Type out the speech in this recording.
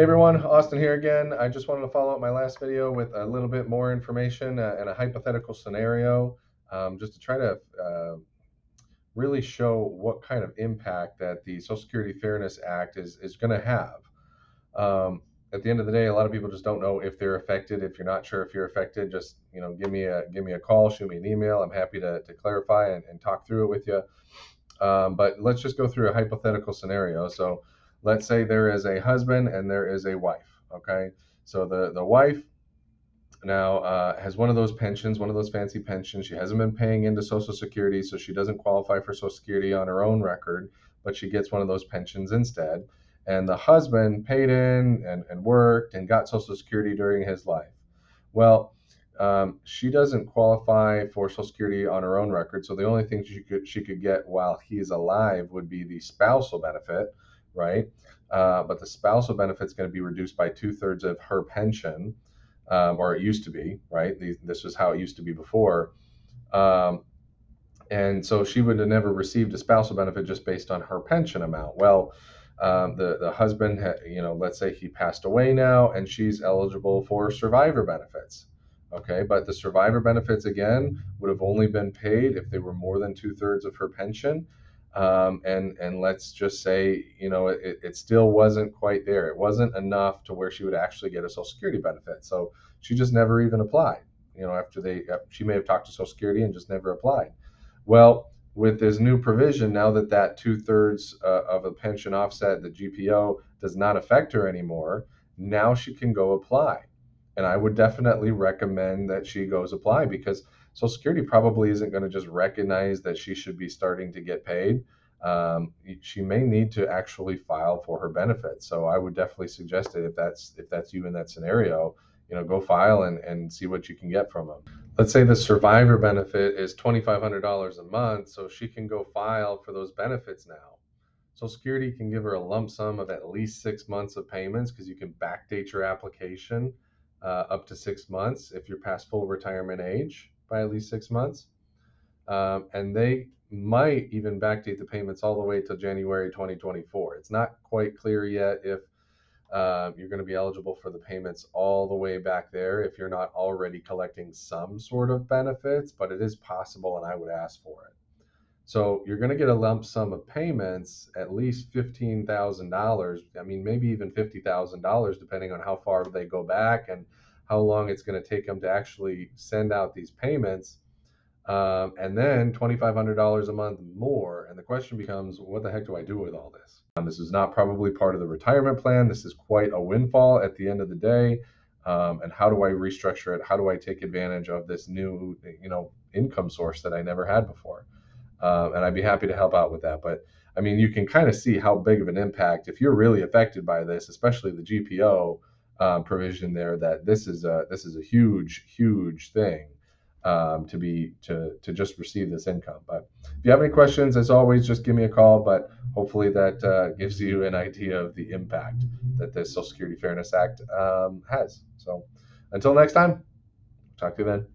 Hey everyone, Austin here again. I just wanted to follow up my last video with a little bit more information and a hypothetical scenario, just to try to really show what kind of impact that the Social Security Fairness Act is going to have. At the end of the day, a lot of people just don't know if they're affected. If you're not sure if you're affected, just give me a call, shoot me an email. I'm happy to clarify and talk through it with you. But let's just go through a hypothetical scenario. So let's say there is a husband and there is a wife. Okay, so the wife now has one of those pensions, one of those fancy pensions. She hasn't been paying into Social Security, so she doesn't qualify for Social Security on her own record, but she gets one of those pensions instead. And the husband paid in and worked and got Social Security during his life. Well, she doesn't qualify for Social Security on her own record, so the only thing she could get while he's alive would be the spousal benefit, right? But the spousal benefit is going to be reduced by 2/3 of her pension, or it used to be, right? This was how it used to be before. And so she would have never received a spousal benefit just based on her pension amount. Well, the husband, let's say he passed away now, and she's eligible for survivor benefits. Okay, but the survivor benefits again would have only been paid if they were more than 2/3 of her pension. And let's just say, it still wasn't quite there. It wasn't enough to where she would actually get a Social Security benefit. So she just never even applied. She may have talked to Social Security and just never applied. Well, with this new provision, now that 2/3 of a pension offset, the GPO, does not affect her anymore, now she can go apply. And I would definitely recommend that she goes apply, because Social Security probably isn't going to just recognize that she should be starting to get paid. She may need to actually file for her benefits. So I would definitely suggest it if that's you in that scenario. Go file and see what you can get from them. Let's say the survivor benefit is $2,500 a month, so she can go file for those benefits now. Social Security can give her a lump sum of at least 6 months of payments, because you can backdate your application up to 6 months if you're past full retirement age by at least 6 months. And they might even backdate the payments all the way to January 2024. It's not quite clear yet if you're going to be eligible for the payments all the way back there if you're not already collecting some sort of benefits, but it is possible, and I would ask for it. So you're going to get a lump sum of payments, at least $15,000. I mean, maybe even $50,000, depending on how far they go back and how long it's going to take them to actually send out these payments. And then $2,500 a month more. And the question becomes, what the heck do I do with all this? This is not probably part of the retirement plan. This is quite a windfall at the end of the day. And how do I restructure it? How do I take advantage of this new, income source that I never had before? And I'd be happy to help out with that. But I mean, you can kind of see how big of an impact, if you're really affected by this, especially the GPO provision there, that this is a huge thing to just receive this income. But if you have any questions, as always, just give me a call. But hopefully that gives you an idea of the impact that this Social Security Fairness Act has. So until next time, talk to you then.